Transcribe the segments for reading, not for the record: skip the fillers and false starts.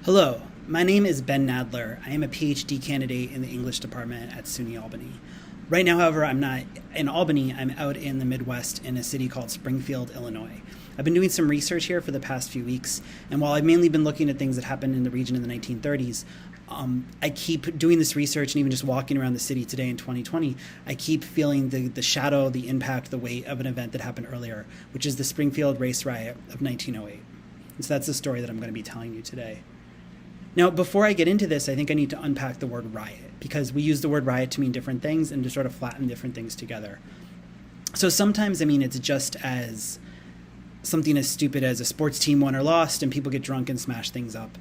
Hello, my name is Ben Nadler. I am a Ph.D. candidate in the English department at SUNY Albany. Right now, however, I'm not in Albany. I'm out in the Midwest in a city called Springfield, Illinois. I've been doing some research here for the past few weeks, and while I've mainly been looking at things that happened in the region in the 1930s, I keep doing this research, and even just walking around the city today in 2020, I keep feeling the shadow, the impact, the weight of an event that happened earlier, which is the Springfield race riot of 1908. And so that's the story that I'm going to be telling you today. Now, before I get into this, I think I need to unpack the word riot, because we use the word riot to mean different things and to sort of flatten different things together. So sometimes, it's just as something as stupid as a sports team won or lost and people get drunk and smash things up.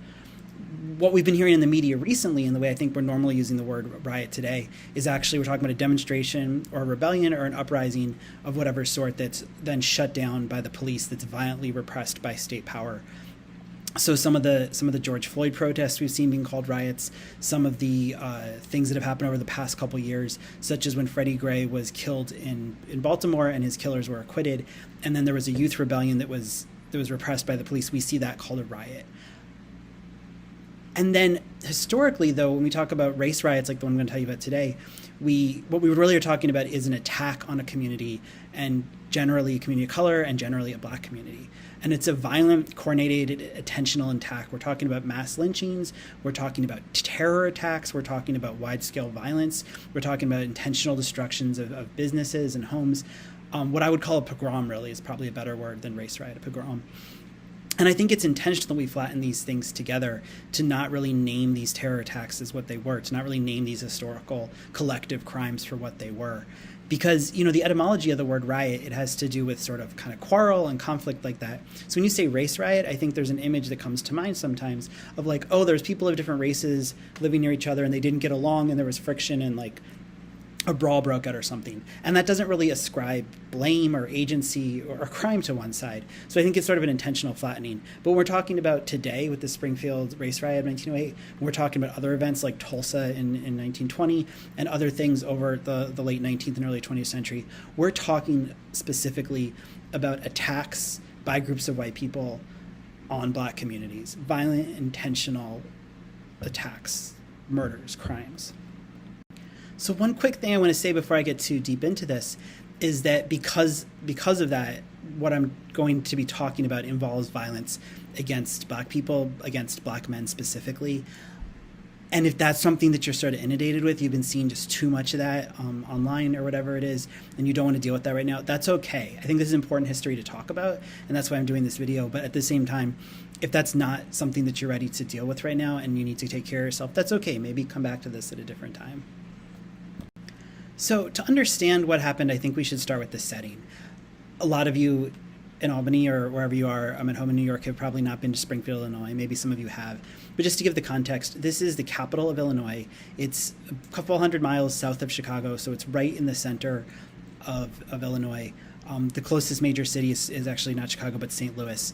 What we've been hearing in the media recently, and the way I think we're normally using the word riot today, is actually we're talking about a demonstration or a rebellion or an uprising of whatever sort that's then shut down by the police, that's violently repressed by state power. So some of the George Floyd protests we've seen being called riots, some of the things that have happened over the past couple years, such as when Freddie Gray was killed in Baltimore and his killers were acquitted, and then there was a youth rebellion that was repressed by the police. We see that called a riot. And then historically, though, when we talk about race riots like the one I'm going to tell you about today, what we really are talking about is an attack on a community, and generally a community of color and generally a black community. And it's a violent, coordinated, attentional attack. We're talking about mass lynchings. We're talking about terror attacks. We're talking about wide-scale violence. We're talking about intentional destructions of businesses and homes. What I would call a pogrom, really, is probably a better word than race riot, a pogrom. And I think it's intentional that we flatten these things together to not really name these terror attacks as what they were, to not really name these historical collective crimes for what they were. Because, the etymology of the word riot, it has to do with sort of kind of quarrel and conflict like that. So when you say race riot, I think there's an image that comes to mind sometimes of like, oh, there's people of different races living near each other and they didn't get along and there was friction and like a brawl broke out or something. And that doesn't really ascribe blame or agency or crime to one side. So I think it's sort of an intentional flattening. But when we're talking about today with the Springfield race riot of 1908, when we're talking about other events like Tulsa in 1920 and other things over the late 19th and early 20th century, we're talking specifically about attacks by groups of white people on black communities, violent, intentional attacks, murders, crimes. So one quick thing I want to say before I get too deep into this is that because of that, what I'm going to be talking about involves violence against black people, against black men specifically. And if that's something that you're sort of inundated with, you've been seeing just too much of that online or whatever it is, and you don't want to deal with that right now, that's okay. I think this is important history to talk about, and that's why I'm doing this video. But at the same time, if that's not something that you're ready to deal with right now and you need to take care of yourself, that's okay. Maybe come back to this at a different time. So to understand what happened, I think we should start with the setting. A lot of you in Albany or wherever you are, I'm at home in New York, have probably not been to Springfield, Illinois. Maybe some of you have. But just to give the context, this is the capital of Illinois. It's a couple hundred miles south of Chicago, so it's right in the center of Illinois. The closest major city is actually not Chicago, but St. Louis,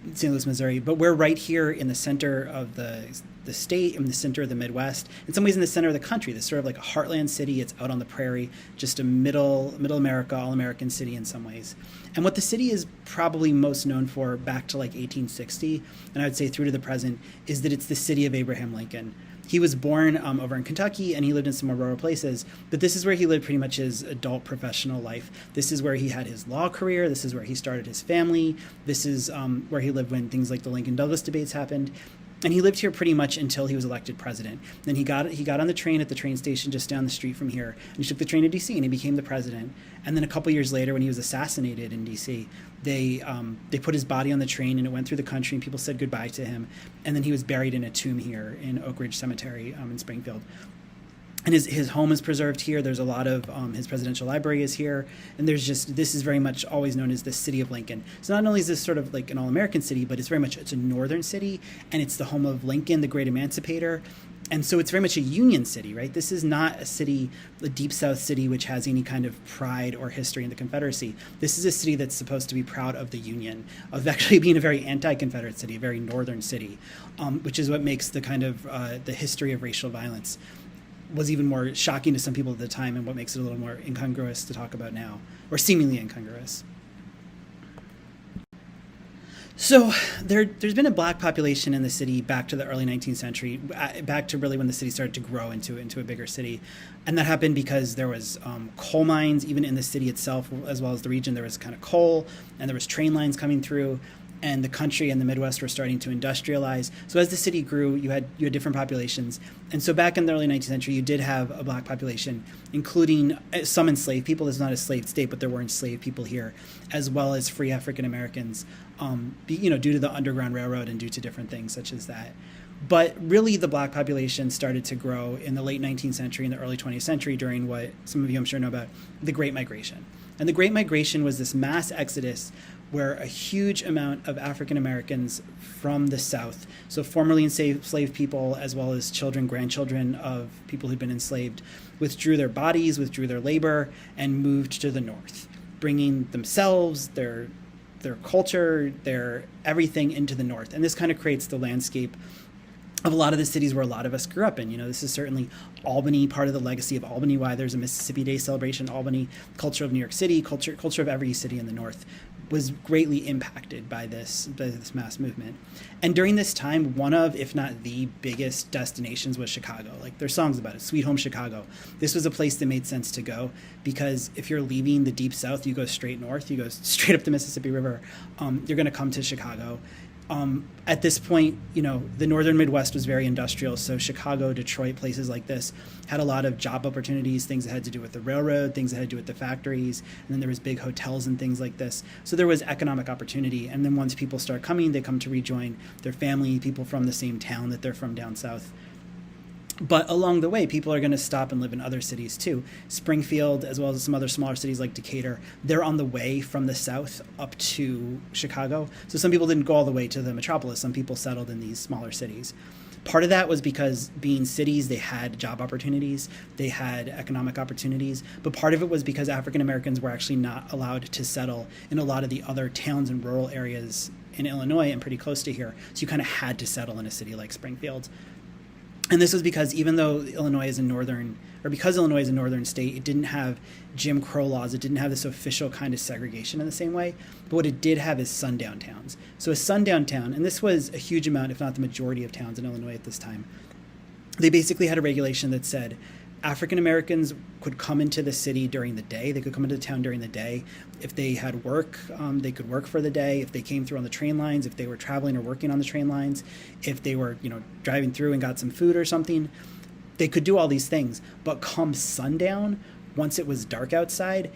Missouri. But we're right here in the center of the state, in the center of the Midwest, in some ways in the center of the country. This sort of like a heartland city. It's out on the prairie, just a middle America, all-American city in some ways. And what the city is probably most known for back to like 1860, and I would say through to the present, is that it's the city of Abraham Lincoln. He was born over in Kentucky, and he lived in some rural places, but this is where he lived pretty much his adult professional life. This is where he had his law career. This is where he started his family. This is where he lived when things like the Lincoln-Douglas debates happened. And he lived here pretty much until he was elected president. Then he got on the train at the train station just down the street from here, and he took the train to D.C. and he became the president. And then a couple years later, when he was assassinated in D.C., they put his body on the train and it went through the country and people said goodbye to him. And then he was buried in a tomb here in Oak Ridge Cemetery in Springfield. And his home is preserved here. There's a lot of his presidential library is here. And this is very much always known as the city of Lincoln. So not only is this sort of like an all-American city, but it's a northern city, and it's the home of Lincoln, the great emancipator. And so it's very much a Union city, right? This is not a city, a deep South city, which has any kind of pride or history in the Confederacy. This is a city that's supposed to be proud of the Union, of actually being a very anti-Confederate city, a very northern city, which is what makes the kind of the history of racial violence was even more shocking to some people at the time, and what makes it a little more incongruous to talk about now, or seemingly incongruous. So there's been a black population in the city back to the early 19th century, back to really when the city started to grow into a bigger city. And that happened because there was coal mines, even in the city itself, as well as the region. There was kind of coal, and there was train lines coming through, and the country and the Midwest were starting to industrialize. So as the city grew, you had different populations. And so back in the early 19th century, you did have a black population, including some enslaved people. This is not a slave state, but there were enslaved people here, as well as free African Americans, due to the Underground Railroad and due to different things such as that. But really, the black population started to grow in the late 19th century and the early 20th century during what some of you I'm sure know about, the Great Migration. And the Great Migration was this mass exodus where a huge amount of African Americans from the South, so formerly enslaved people, as well as children, grandchildren of people who'd been enslaved, withdrew their bodies, withdrew their labor, and moved to the North, bringing themselves, their culture, their everything into the North. And this kind of creates the landscape of a lot of the cities where a lot of us grew up in. This is certainly Albany, part of the legacy of Albany, why there's a Mississippi Day celebration. Albany, culture of New York City, culture of every city in the North was greatly impacted by this mass movement. And during this time, one of, if not the biggest destinations was Chicago. Like, there's songs about it, Sweet Home Chicago. This was a place that made sense to go because if you're leaving the Deep South, you go straight north, you go straight up the Mississippi River, you're going to come to Chicago. At this point, the northern Midwest was very industrial, so Chicago, Detroit, places like this had a lot of job opportunities, things that had to do with the railroad, things that had to do with the factories, and then there was big hotels and things like this. So there was economic opportunity, and then once people start coming, they come to rejoin their family, people from the same town that they're from down south. But along the way, people are going to stop and live in other cities too. Springfield, as well as some other smaller cities like Decatur, they're on the way from the south up to Chicago. So some people didn't go all the way to the metropolis. Some people settled in these smaller cities. Part of that was because being cities, they had job opportunities, they had economic opportunities, but part of it was because African Americans were actually not allowed to settle in a lot of the other towns and rural areas in Illinois and pretty close to here. So you kind of had to settle in a city like Springfield. And this was because Illinois is a northern state, it didn't have Jim Crow laws. It didn't have this official kind of segregation in the same way. But what it did have is sundown towns. So a sundown town, and this was a huge amount, if not the majority of towns in Illinois at this time, they basically had a regulation that said African Americans could come into the city during the day. They could come into the town during the day. If they had work, they could work for the day. If they came through on the train lines, if they were traveling or working on the train lines, if they were, driving through and got some food or something, they could do all these things. But come sundown, once it was dark outside,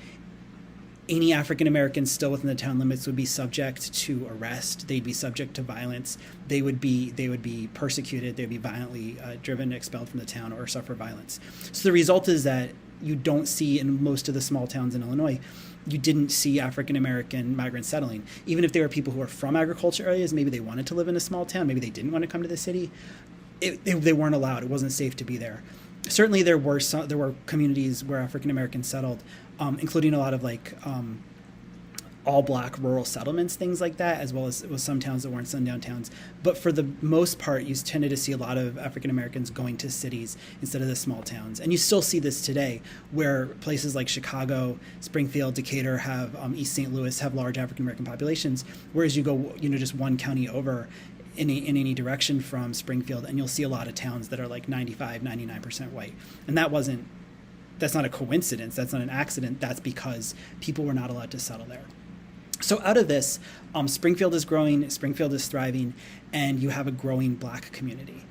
any African Americans still within the town limits would be subject to arrest. They'd be subject to violence. They would be persecuted. They'd be violently driven, expelled from the town, or suffer violence. So the result is that you don't see in most of the small towns in Illinois, you didn't see African American migrants settling. Even if they were people who were from agriculture areas, maybe they wanted to live in a small town, maybe they didn't want to come to the city. They weren't allowed. It wasn't safe to be there. Certainly, there were communities where African Americans settled, including a lot of all black rural settlements, things like that, as well as some towns that weren't sundown towns. But for the most part, you tended to see a lot of African Americans going to cities instead of the small towns. And you still see this today, where places like Chicago, Springfield, Decatur have East St. Louis have large African American populations, whereas you go just one county over in any direction from Springfield, and you'll see a lot of towns that are like 95, 99% white. And that's not a coincidence. That's not an accident. That's because people were not allowed to settle there. So out of this, Springfield is growing, Springfield is thriving, and you have a growing black community.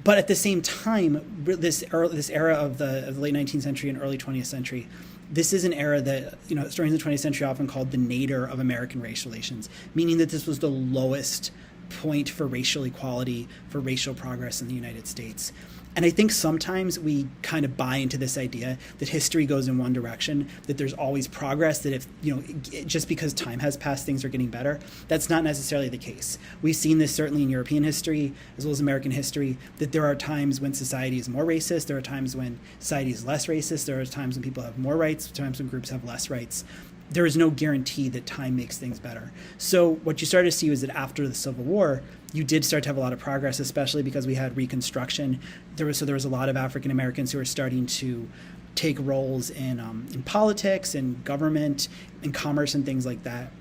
But at the same time, this era of the late 19th century and early 20th century, this is an era that, historians of the 20th century often called the nadir of American race relations, meaning that this was the lowest point for racial equality, for racial progress in the United States. And I think sometimes we kind of buy into this idea that history goes in one direction, that there's always progress, that if, just because time has passed, things are getting better. That's not necessarily the case. We've seen this certainly in European history, as well as American history, that there are times when society is more racist, there are times when society is less racist, there are times when people have more rights, times when groups have less rights. There is no guarantee that time makes things better. So what you started to see was that after the Civil War, you did start to have a lot of progress, especially because we had Reconstruction. There was a lot of African Americans who were starting to take roles in politics and government and commerce and things like that.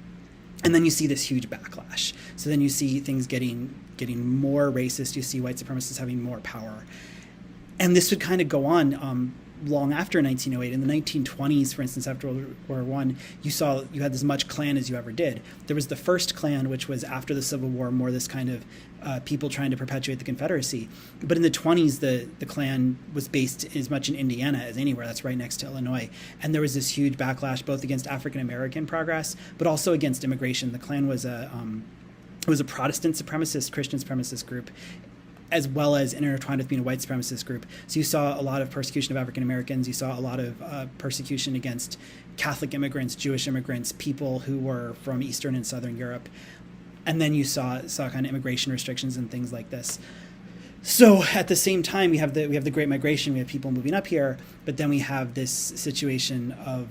And then you see this huge backlash. So then you see things getting more racist. You see white supremacists having more power. And this would kind of go on long after 1908. In the 1920s, for instance, after World War I, you had as much Klan as you ever did. There was the first Klan, which was after the Civil War, more this kind of people trying to perpetuate the Confederacy. But in the 20s, the Klan was based as much in Indiana as anywhere. That's right next to Illinois. And there was this huge backlash both against African-American progress, but also against immigration. The Klan was a Protestant supremacist, Christian supremacist group, as well as intertwined with being a white supremacist group. So you saw a lot of persecution of African Americans. You saw a lot of persecution against Catholic immigrants, Jewish immigrants, people who were from Eastern and Southern Europe. And then you saw kind of immigration restrictions and things like this. So at the same time, we have the Great Migration. We have people moving up here, but then we have this situation of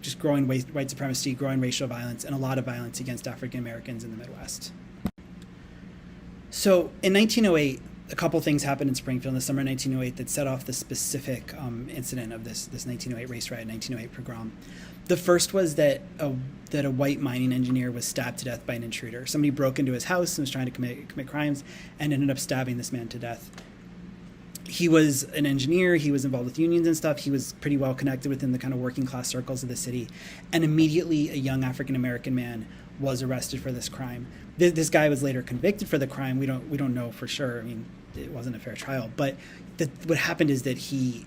just growing white supremacy, growing racial violence, and a lot of violence against African Americans in the Midwest. So in 1908, a couple things happened in Springfield in the summer of 1908 that set off the specific incident of this 1908 race riot, 1908 pogrom. The first was that a white mining engineer was stabbed to death by an intruder. Somebody broke into his house and was trying to commit crimes and ended up stabbing this man to death. He was an engineer. He was involved with unions and stuff. He was pretty well connected within the kind of working class circles of the city. And immediately a young African-American man was arrested for this crime. This guy was later convicted for the crime. We don't know for sure. I mean, it wasn't a fair trial. But what happened is that he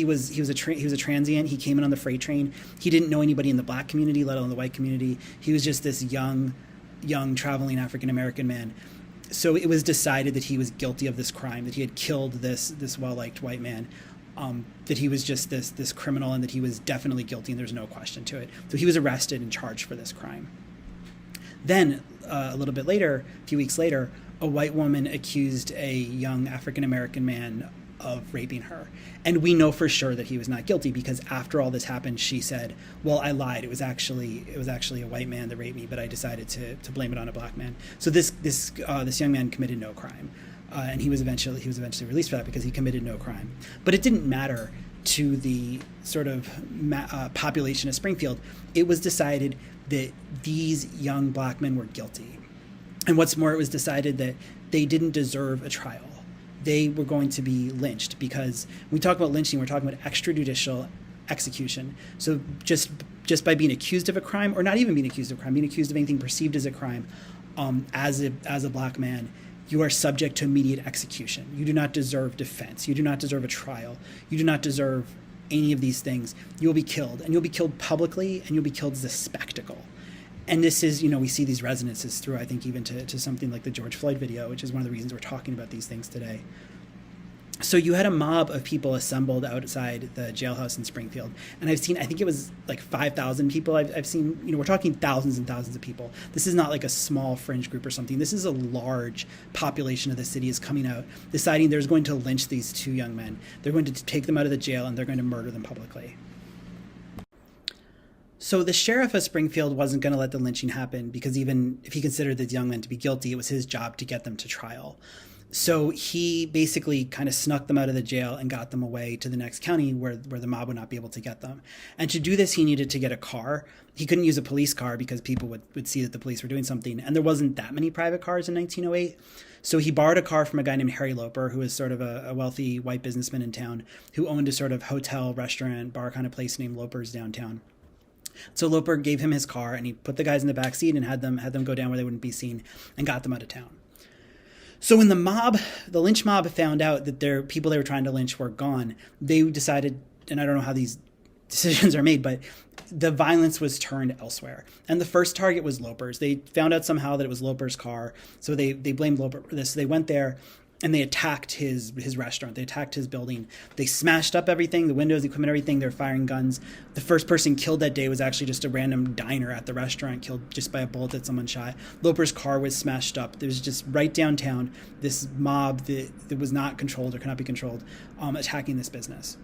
was a transient. He came in on the freight train. He didn't know anybody in the black community, let alone the white community. He was just this young traveling African-American man. So it was decided that he was guilty of this crime, that he had killed this well-liked white man, that he was just this criminal, and that he was definitely guilty, and there's no question to it. So he was arrested and charged for this crime. Then, a little bit later, a few weeks later, a white woman accused a young African-American man of raping her. And we know for sure that he was not guilty, because after all this happened, she said, well, I lied. It was actually a white man that raped me, but I decided to blame it on a black man. So this young man committed no crime. And he was eventually released for that because he committed no crime. But it didn't matter to the sort of population of Springfield. It was decided that these young black men were guilty. And what's more, it was decided that they didn't deserve a trial. They were going to be lynched, because when we talk about lynching, we're talking about extrajudicial execution. So just by being accused of a crime, or not even being accused of a crime, being accused of anything perceived as a crime, as a black man, you are subject to immediate execution. You do not deserve defense. You do not deserve a trial. You do not deserve any of these things. You will be killed, and you'll be killed publicly, and you'll be killed as a spectacle. And this is, we see these resonances through, I think, even to something like the George Floyd video, which is one of the reasons we're talking about these things today. So you had a mob of people assembled outside the jailhouse in Springfield. And I think it was like 5,000 people I've seen. We're talking thousands and thousands of people. This is not like a small fringe group or something. This is a large population of the city is coming out, deciding there's going to lynch these two young men. They're going to take them out of the jail, and they're going to murder them publicly. So the sheriff of Springfield wasn't going to let the lynching happen, because even if he considered the young men to be guilty, it was his job to get them to trial. So he basically kind of snuck them out of the jail and got them away to the next county where the mob would not be able to get them. And to do this, he needed to get a car. He couldn't use a police car because people would see that the police were doing something. And there wasn't that many private cars in 1908. So he borrowed a car from a guy named Harry Loper, who was sort of a wealthy white businessman in town, who owned a sort of hotel, restaurant, bar kind of place named Loper's downtown. So Loper gave him his car, and he put the guys in the back seat and had them go down where they wouldn't be seen, and got them out of town. So when the lynch mob found out that their people they were trying to lynch were gone, they decided, and I don't know how these decisions are made, but the violence was turned elsewhere. And the first target was Loper's. They found out somehow that it was Loper's car, so they blamed Loper for this. So they went there, and they attacked his restaurant. They attacked his building. They smashed up everything, the windows, the equipment, everything. They were firing guns. The first person killed that day was actually just a random diner at the restaurant, killed just by a bullet that someone shot. Loper's car was smashed up. There was just right downtown this mob that was not controlled or could not be controlled, attacking this business.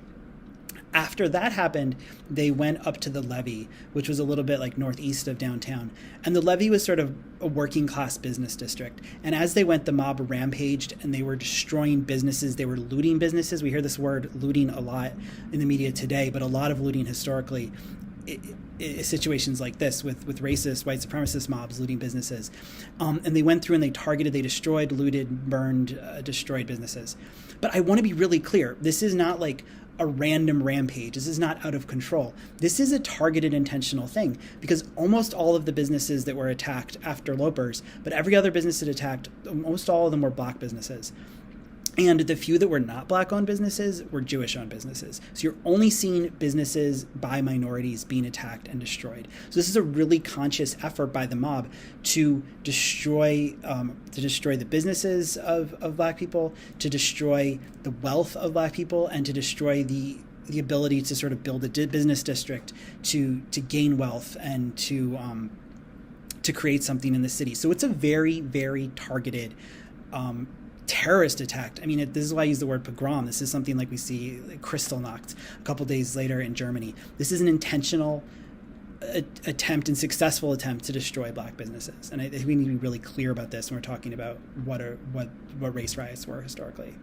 After that happened, they went up to the Levee, which was a little bit like northeast of downtown. And the Levee was sort of a working class business district. And as they went, the mob rampaged, and they were destroying businesses. They were looting businesses. We hear this word looting a lot in the media today, but a lot of looting historically situations like this with racist, white supremacist mobs looting businesses. And they went through and they destroyed, looted, burned, destroyed businesses. But I want to be really clear. This is not like a random rampage. This is not out of control. This is a targeted, intentional thing, because almost all of the businesses that were attacked after Lopers, but every other business that attacked, almost all of them were black businesses. And the few that were not black-owned businesses were Jewish-owned businesses. So you're only seeing businesses by minorities being attacked and destroyed. So this is a really conscious effort by the mob to destroy the businesses of black people, to destroy the wealth of black people, and to destroy the ability to sort of build a business district to gain wealth and to create something in the city. So it's a very, very targeted terrorist attack. I mean, this is why I use the word pogrom. This is something like we see like Kristallnacht a couple days later in Germany. This is an intentional attempt and successful attempt to destroy black businesses. And I think we need to be really clear about this when we're talking about what race riots were historically.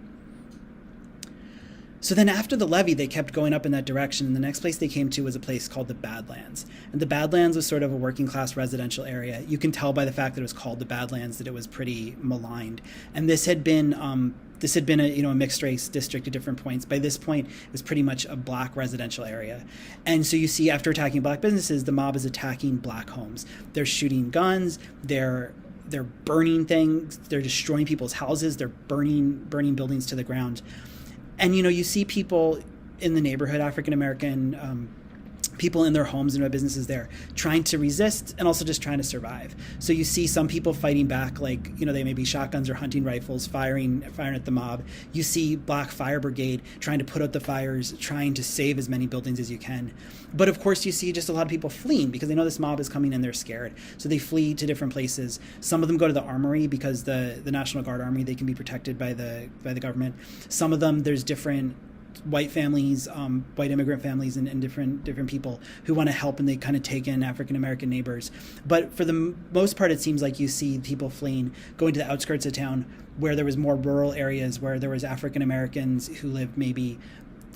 So then after the levy, they kept going up in that direction. And the next place they came to was a place called the Badlands. And the Badlands was sort of a working class residential area. You can tell by the fact that it was called the Badlands that it was pretty maligned. And this had been a mixed race district at different points. By this point, it was pretty much a black residential area. And so you see, after attacking black businesses, the mob is attacking black homes. They're shooting guns. They're burning things. They're destroying people's houses. They're burning buildings to the ground. And, you see people in the neighborhood, African-American people in their homes and their businesses there trying to resist and also just trying to survive. So you see some people fighting back, like, they may be shotguns or hunting rifles, firing at the mob. You see Black Fire Brigade trying to put out the fires, trying to save as many buildings as you can. But of course you see just a lot of people fleeing because they know this mob is coming and they're scared. So they flee to different places. Some of them go to the armory because the National Guard Army, they can be protected by the government. Some of them, there's different white families, white immigrant families, and different people who want to help, and they kind of take in African-American neighbors. But for the most part, it seems like you see people fleeing, going to the outskirts of town where there was more rural areas, where there was African-Americans who lived maybe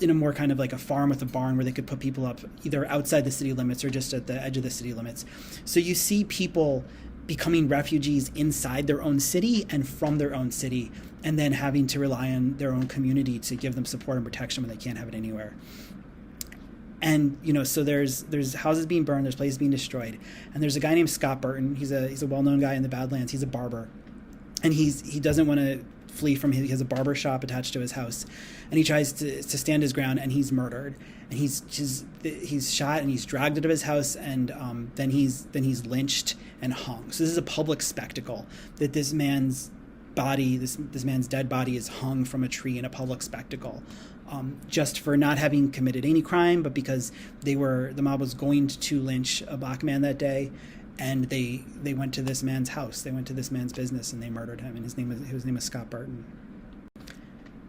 in a more kind of like a farm with a barn where they could put people up either outside the city limits or just at the edge of the city limits. So you see people becoming refugees inside their own city and from their own city, and then having to rely on their own community to give them support and protection when they can't have it anywhere. And, so there's houses being burned, there's places being destroyed. And there's a guy named Scott Burton. He's a well-known guy in the Badlands. He's a barber. And he doesn't want to flee from he has a barber shop attached to his house. And he tries to stand his ground, and he's murdered. And he's shot and he's dragged out of his house, and then he's lynched and hung. So this is a public spectacle that this man's body, this man's dead body, is hung from a tree in a public spectacle, just for not having committed any crime, but because the mob was going to lynch a black man that day, and they went to this man's house, they went to this man's business, and they murdered him. And his name was Scott Burton.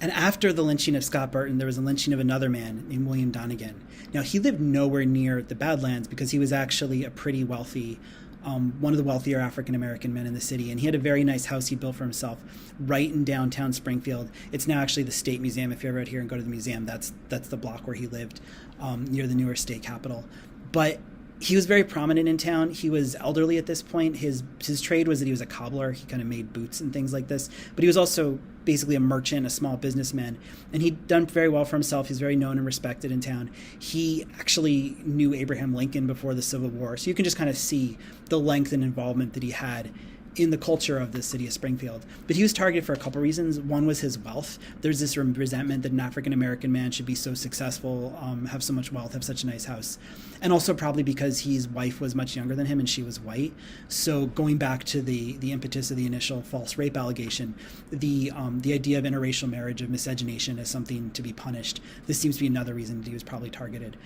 And after the lynching of Scott Burton, there was a lynching of another man named William Donegan. Now, he lived nowhere near the Badlands because he was actually a pretty wealthy, one of the wealthier African-American men in the city. And he had a very nice house he built for himself right in downtown Springfield. It's now actually the State Museum. If you're ever out here and go to the museum, that's the block where he lived, near the newer state capitol. But he was very prominent in town. He was elderly at this point. His trade was that he was a cobbler. He kind of made boots and things like this. But he was also basically a merchant, a small businessman. And he'd done very well for himself. He's very known and respected in town. He actually knew Abraham Lincoln before the Civil War. So you can just kind of see the length and involvement that he had in the culture of the city of Springfield. But he was targeted for a couple reasons. One was his wealth. There's this resentment that an African-American man should be so successful, have so much wealth, have such a nice house. And also probably because his wife was much younger than him and she was white. So going back to the impetus of the initial false rape allegation, the idea of interracial marriage, of miscegenation, as something to be punished, this seems to be another reason that he was probably targeted.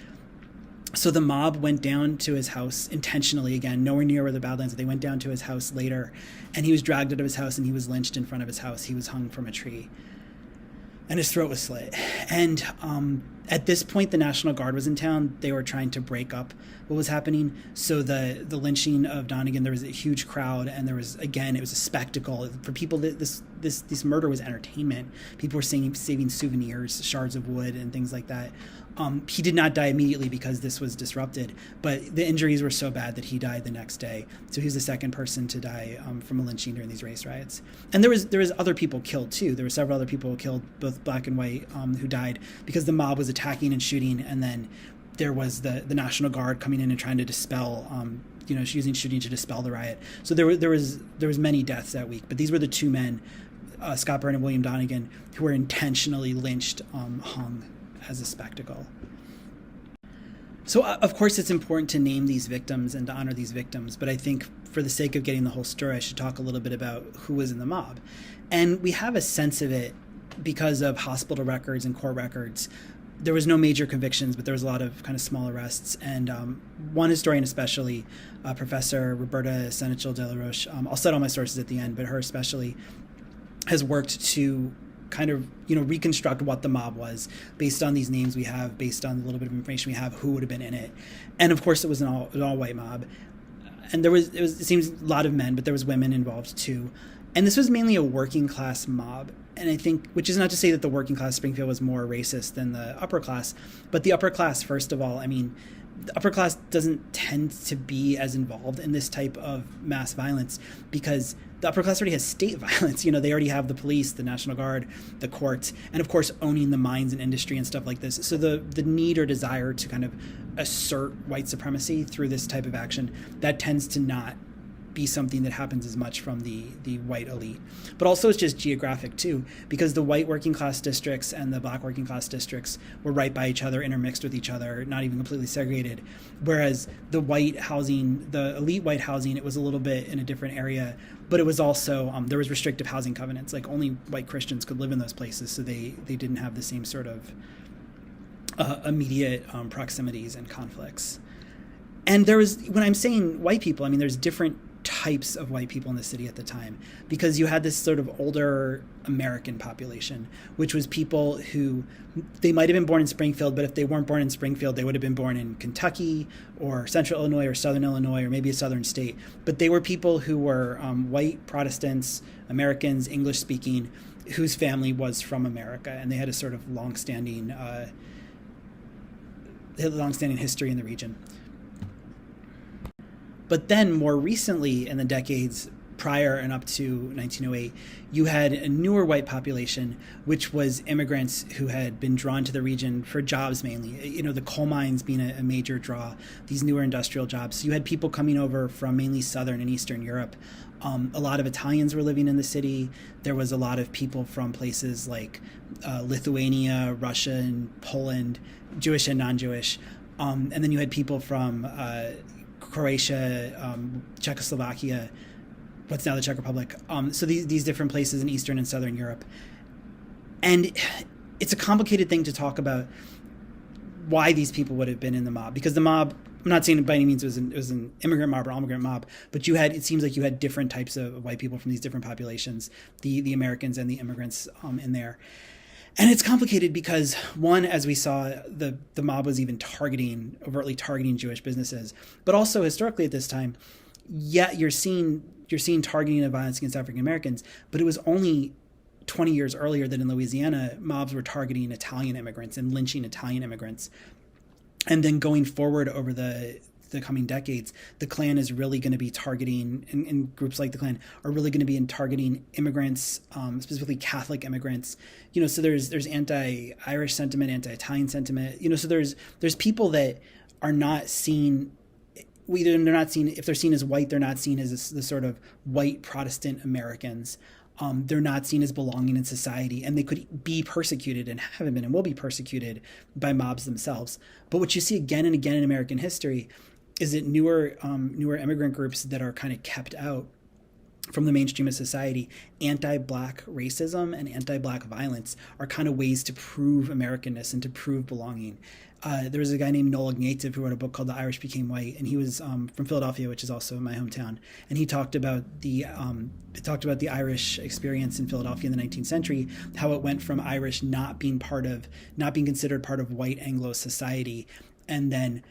So the mob went down to his house intentionally, again, nowhere near where the Badlands. They went down to his house later, and he was dragged out of his house, and he was lynched in front of his house. He was hung from a tree, and his throat was slit. And At this point, the National Guard was in town. They were trying to break up what was happening. So the lynching of Donegan, there was a huge crowd, and there was, again, it was a spectacle for people. This murder was entertainment. People were saving souvenirs, shards of wood, and things like that. He did not die immediately because this was disrupted, but the injuries were so bad that he died the next day. So he was the second person to die from a lynching during these race riots. And there was other people killed too. There were several other people killed, both black and white, who died because the mob was attacking and shooting, and then there was the National Guard coming in and trying to dispel, using shooting to dispel the riot. So there was many deaths that week, but these were the two men, Scott Burton and William Donegan, who were intentionally lynched, hung as a spectacle. So of course it's important to name these victims and to honor these victims, but I think for the sake of getting the whole story, I should talk a little bit about who was in the mob. And we have a sense of it because of hospital records and court records. There was no major convictions, but there was a lot of kind of small arrests. And one historian especially, Professor Roberta Senechal de la Roche, I'll cite all my sources at the end, but her especially, has worked to kind of reconstruct what the mob was based on these names we have, based on the little bit of information we have, who would have been in it. And of course it was an all white mob, and it seems a lot of men, but there was women involved too. And this was mainly a working class mob. And I think, which is not to say that the working class Springfield was more racist than the upper class, but the upper class, first of all, the upper class doesn't tend to be as involved in this type of mass violence because the upper class already has state violence. They already have the police, the National Guard, the courts, and of course owning the mines and industry and stuff like this. So the need or desire to kind of assert white supremacy through this type of action, that tends to not be something that happens as much from the white elite. But also it's just geographic too, because the white working class districts and the black working class districts were right by each other, intermixed with each other, not even completely segregated. Whereas the white housing, the elite white housing, it was a little bit in a different area, but it was also, there was restrictive housing covenants, like only white Christians could live in those places, so they didn't have the same sort of immediate proximities and conflicts. And when I'm saying white people, there's different types of white people in the city at the time, because you had this sort of older American population, which was people who, they might have been born in Springfield, but if they weren't born in Springfield, they would have been born in Kentucky or Central Illinois or Southern Illinois or maybe a southern state. But they were people who were white Protestants, Americans, English speaking, whose family was from America, and they had a sort of long-standing history in the region. But then more recently, in the decades prior and up to 1908, you had a newer white population, which was immigrants who had been drawn to the region for jobs mainly. The coal mines being a major draw, these newer industrial jobs. So you had people coming over from mainly Southern and Eastern Europe. A lot of Italians were living in the city. There was a lot of people from places like Lithuania, Russia, and Poland, Jewish and non-Jewish. And then you had people from Croatia, Czechoslovakia, what's now the Czech Republic. So these different places in Eastern and Southern Europe. And it's a complicated thing to talk about why these people would have been in the mob, because the mob, I'm not saying by any means it was an immigrant mob or immigrant mob, but it seems like you had different types of white people from these different populations, the Americans and the immigrants in there. And it's complicated because, one, as we saw, the mob was even overtly targeting Jewish businesses, but also historically at this time, you're seeing targeting of violence against African Americans, but it was only 20 years earlier that in Louisiana, mobs were targeting Italian immigrants and lynching Italian immigrants. And then going forward over the coming decades, the Klan is really going to be targeting, and groups like the Klan are really going to be targeting immigrants, specifically Catholic immigrants. So there's anti-Irish sentiment, anti-Italian sentiment. So there's people that are not seen. They're not seen, if they're seen as white, they're not seen as the sort of white Protestant Americans. They're not seen as belonging in society, and they could be persecuted and have been and will be persecuted by mobs themselves. But what you see again and again in American history is that newer immigrant groups that are kind of kept out from the mainstream of society, anti-Black racism and anti-Black violence are kind of ways to prove Americanness and to prove belonging. There was a guy named Noel Ignatieff who wrote a book called The Irish Became White, and he was from Philadelphia, which is also my hometown. And he talked about the Irish experience in Philadelphia in the 19th century, how it went from Irish not being considered part of white Anglo society, and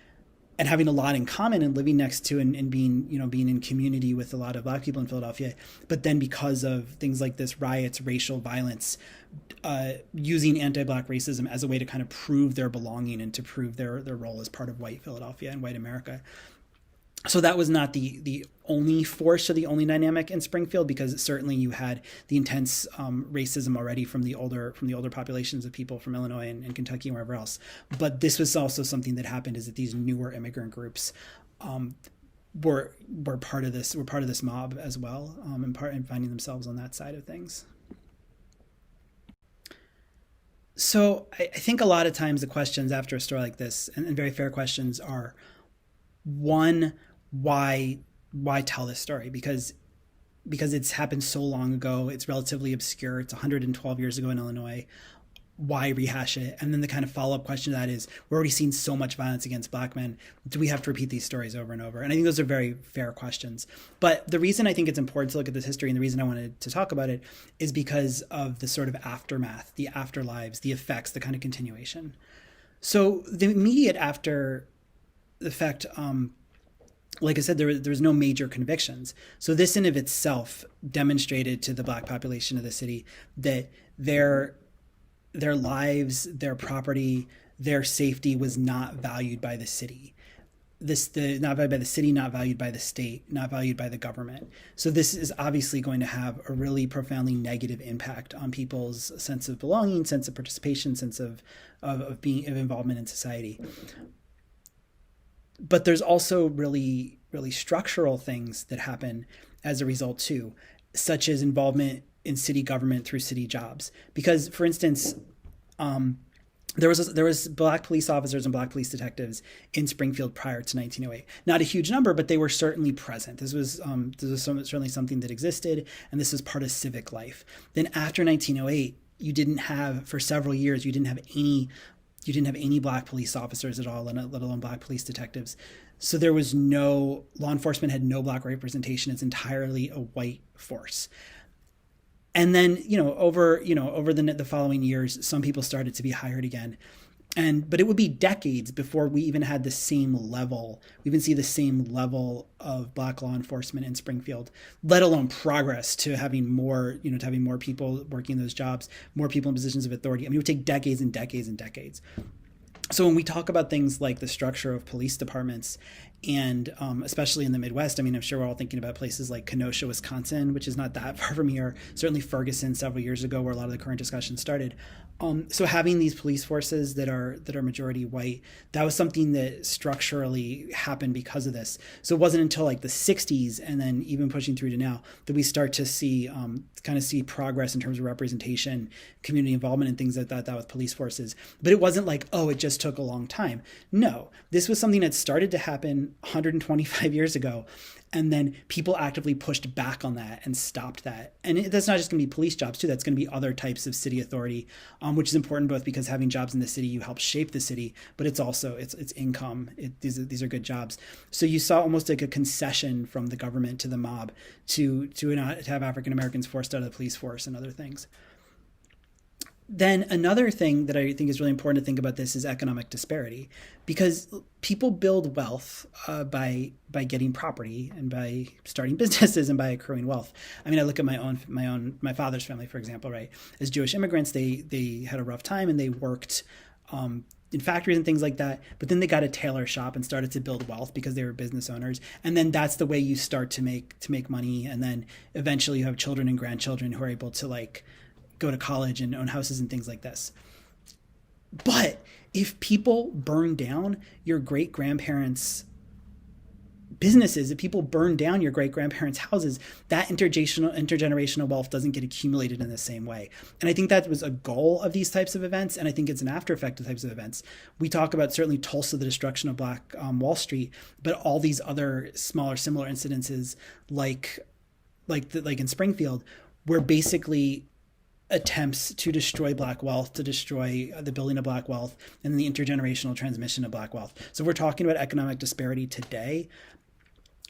having a lot in common and living next to and being in community with a lot of Black people in Philadelphia. But then because of things like this, riots, racial violence, using anti-Black racism as a way to kind of prove their belonging and to prove their role as part of white Philadelphia and white America. So that was not the only force or the only dynamic in Springfield, because certainly you had the intense racism already from the older populations of people from Illinois and Kentucky and wherever else. But this was also something that happened, is that these newer immigrant groups were part of this mob as well, and finding themselves on that side of things. So I think a lot of times the questions after a story like this, and very fair questions, are, one, why tell this story? Because it's happened so long ago, it's relatively obscure, it's 112 years ago in Illinois. Why rehash it? And then the kind of follow-up question to that is, we're already seeing so much violence against Black men. Do we have to repeat these stories over and over? And I think those are very fair questions. But the reason I think it's important to look at this history, and the reason I wanted to talk about it, is because of the sort of aftermath, the afterlives, the effects, the kind of continuation. So the immediate after effect, like I said, there was no major convictions. So this in of itself demonstrated to the Black population of the city that their lives, their property, their safety was not valued by the city. Not valued by the city, not valued by the state, not valued by the government. So this is obviously going to have a really profoundly negative impact on people's sense of belonging, sense of participation, sense of involvement in society. But there's also really, really structural things that happen as a result too, such as involvement in city government through city jobs. Because, for instance, there was Black police officers and Black police detectives in Springfield prior to 1908. Not a huge number, but they were certainly present. This was certainly something that existed, and this was part of civic life. Then after 1908, for several years, you didn't have any Black police officers at all, let alone Black police detectives. So there was law enforcement had no Black representation. It's entirely a white force. And then, over the following years, some people started to be hired again. But it would be decades before we even had the same level. We even see the same level of Black law enforcement in Springfield, let alone progress to having more people working those jobs, more people in positions of authority. I mean, it would take decades and decades and decades. So when we talk about things like the structure of police departments, and especially in the Midwest, I mean, I'm sure we're all thinking about places like Kenosha, Wisconsin, which is not that far from here, certainly Ferguson several years ago, where a lot of the current discussion started. So having these police forces that are majority white, that was something that structurally happened because of this. So it wasn't until like the 60s, and then even pushing through to now, that we start to see progress in terms of representation, community involvement, and things like that with police forces. But it wasn't like, it just took a long time. No, this was something that started to happen 125 years ago. And then people actively pushed back on that and stopped that. And that's not just going to be police jobs too. That's going to be other types of city authority, which is important both because having jobs in the city, you help shape the city, but it's also it's income. These are good jobs. So you saw almost like a concession from the government to the mob to have African Americans forced out of the police force and other things. Then another thing that I think is really important to think about this is economic disparity, because people build wealth by getting property and by starting businesses and by accruing wealth. I mean, I look at my father's family, for example, right? As Jewish immigrants, they had a rough time and they worked in factories and things like that, but then they got a tailor shop and started to build wealth because they were business owners. And then that's the way you start to make money. And then eventually you have children and grandchildren who are able to go to college and own houses and things like this. But if people burn down your great-grandparents' businesses, if people burn down your great-grandparents' houses, that intergenerational wealth doesn't get accumulated in the same way. And I think that was a goal of these types of events, and I think it's an after effect of types of events. We talk about certainly Tulsa, the destruction of Black Wall Street, but all these other smaller, similar incidences like like in Springfield, were basically attempts to destroy black wealth, to destroy the building of black wealth and the intergenerational transmission of black wealth. So we're talking about economic disparity today.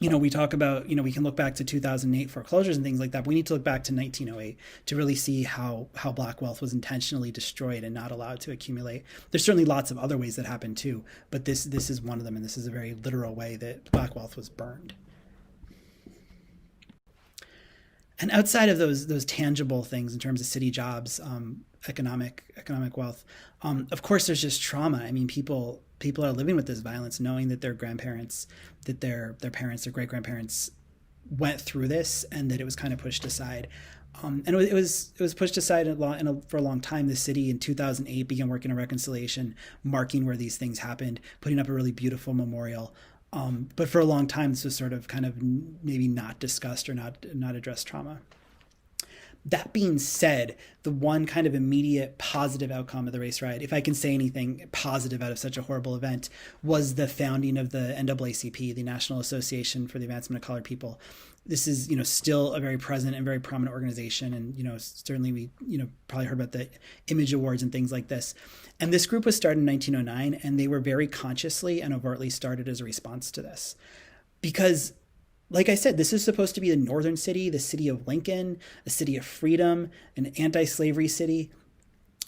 We talk about, we can look back to 2008 foreclosures and things like that. But we need to look back to 1908 to really see how black wealth was intentionally destroyed and not allowed to accumulate. There's certainly lots of other ways that happened too, but this is one of them, and this is a very literal way that black wealth was burned. And outside of those tangible things in terms of city jobs, economic wealth, of course, there's just trauma. I mean, people are living with this violence, knowing that their grandparents, that their parents, their great grandparents went through this, and that it was kind of pushed aside. And it was pushed aside for a long time. The city in 2008 began working on reconciliation, marking where these things happened, putting up a really beautiful memorial. But for a long time, this was sort of kind of maybe not discussed or not addressed trauma. That being said, the one kind of immediate positive outcome of the race riot, if I can say anything positive out of such a horrible event, was the founding of the NAACP, the National Association for the Advancement of Colored People. This is, still a very present and very prominent organization. And, certainly we, probably heard about the Image Awards and things like this. And this group was started in 1909, and they were very consciously and overtly started as a response to this. Because, like I said, this is supposed to be the northern city, the city of Lincoln, a city of freedom, an anti-slavery city.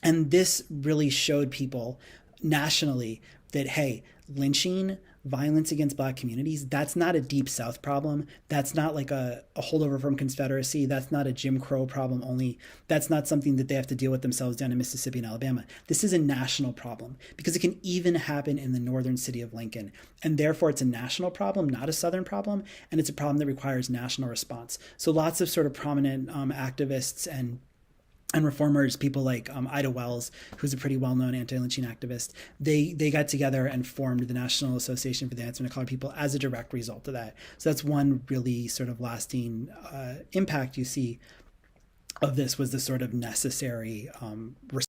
And this really showed people nationally that, hey, lynching, violence against black communities, that's not a Deep South problem. That's not like a holdover from Confederacy. That's not a Jim Crow problem only. That's not something that they have to deal with themselves down in Mississippi and Alabama. This is a national problem because it can even happen in the northern city of Lincoln. And therefore, it's a national problem, not a Southern problem. And it's a problem that requires national response. So lots of sort of prominent activists and reformers, people like Ida Wells, who's a pretty well-known anti-lynching activist, they got together and formed the National Association for the Advancement of Colored People as a direct result of that. So that's one really sort of lasting impact you see of this, was the sort of necessary response.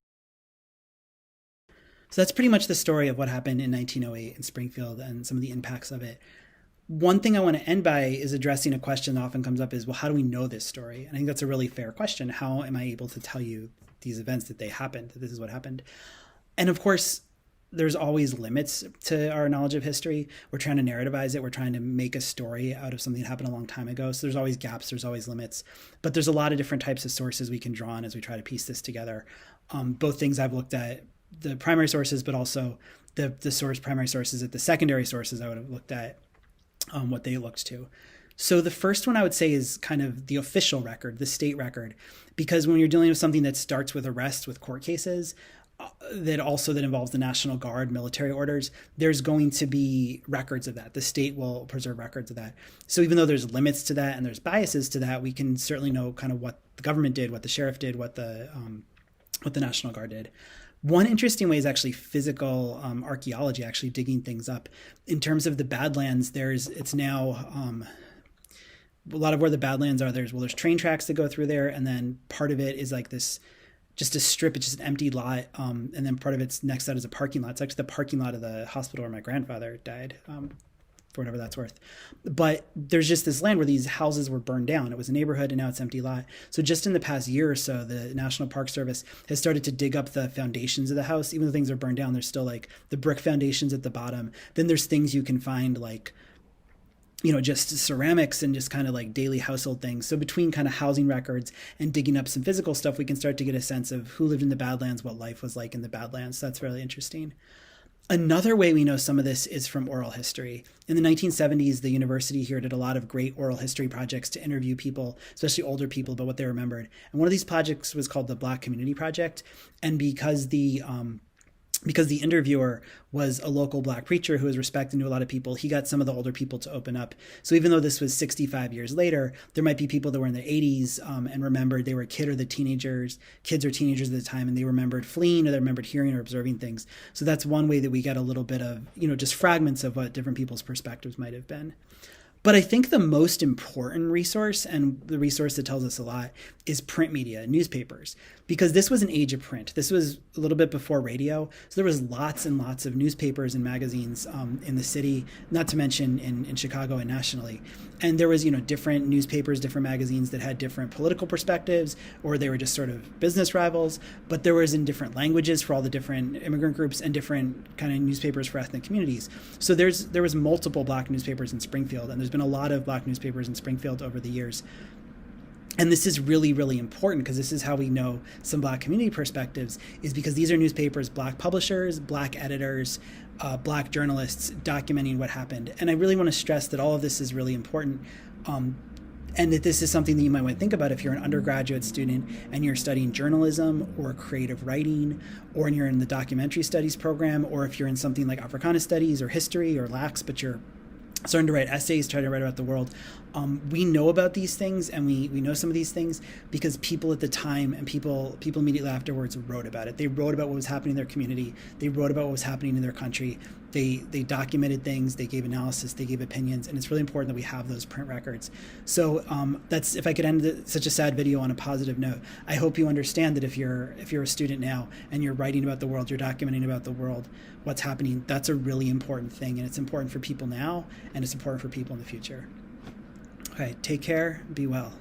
So that's pretty much the story of what happened in 1908 in Springfield and some of the impacts of it. One thing I want to end by is addressing a question that often comes up is, well, how do we know this story? And I think that's a really fair question. How am I able to tell you these events, that they happened, that this is what happened? And of course, there's always limits to our knowledge of history. We're trying to narrativize it. We're trying to make a story out of something that happened a long time ago. So there's always gaps, there's always limits. But there's a lot of different types of sources we can draw on as we try to piece this together. Both things I've looked at, the primary sources, but also the primary sources at the secondary sources I would have looked at. What they looked to. So the first one I would say is kind of the official record, the state record, because when you're dealing with something that starts with arrests, with court cases, that involves the National Guard, military orders, there's going to be records of that. The state will preserve records of that. So even though there's limits to that and there's biases to that, we can certainly know kind of what the government did, what the sheriff did, what the National Guard did. One interesting way is actually physical archaeology, actually digging things up. In terms of the Badlands, it's now a lot of where the Badlands are. There's train tracks that go through there, and then part of it is like this, just a strip. It's just an empty lot, and then part of it's next to that is a parking lot. It's actually the parking lot of the hospital where my grandfather died. For whatever that's worth. But there's just this land where these houses were burned down. It was a neighborhood, and now it's an empty lot. So just in the past year or so, the National Park Service has started to dig up the foundations of the house. Even though things are burned down, there's still like the brick foundations at the bottom. Then there's things you can find like, just ceramics and just kind of like daily household things. So between kind of housing records and digging up some physical stuff, we can start to get a sense of who lived in the Badlands, what life was like in the Badlands. So that's really interesting. Another way we know some of this is from oral history. In the 1970s, the university here did a lot of great oral history projects to interview people, especially older people, about what they remembered. And one of these projects was called the Black Community Project. And because the interviewer was a local black preacher who was respected and knew a lot of people, he got some of the older people to open up. So even though this was 65 years later, there might be people that were in their 80s and remembered they were kids or teenagers at the time, and they remembered fleeing, or they remembered hearing or observing things. So that's one way that we get a little bit of, just fragments of what different people's perspectives might have been. But I think the most important resource, and the resource that tells us a lot, is print media, newspapers, because this was an age of print. This was a little bit before radio, so there was lots and lots of newspapers and magazines in the city, not to mention in Chicago and nationally. And there was, different newspapers, different magazines that had different political perspectives, or they were just sort of business rivals. But there was in different languages for all the different immigrant groups and different kind of newspapers for ethnic communities. So there was multiple Black newspapers in Springfield, and there's been a lot of Black newspapers in Springfield over the years. And this is really, really important, because this is how we know some Black community perspectives, is because these are newspapers, Black publishers, Black editors, Black journalists documenting what happened. And I really want to stress that all of this is really important, and that this is something that you might want to think about if you're an undergraduate student and you're studying journalism or creative writing, or you're in the documentary studies program, or if you're in something like Africana studies or history or LAX, but you're starting to write essays, trying to write about the world. We know about these things, and we know some of these things because people at the time and people immediately afterwards wrote about it. They wrote about what was happening in their community. They wrote about what was happening in their country. They documented things. They gave analysis. They gave opinions, and it's really important that we have those print records. So that's, if I could end such a sad video on a positive note. I hope you understand that if you're a student now and you're writing about the world, you're documenting about the world, what's happening. That's a really important thing, and it's important for people now, and it's important for people in the future. Okay, take care. Be well.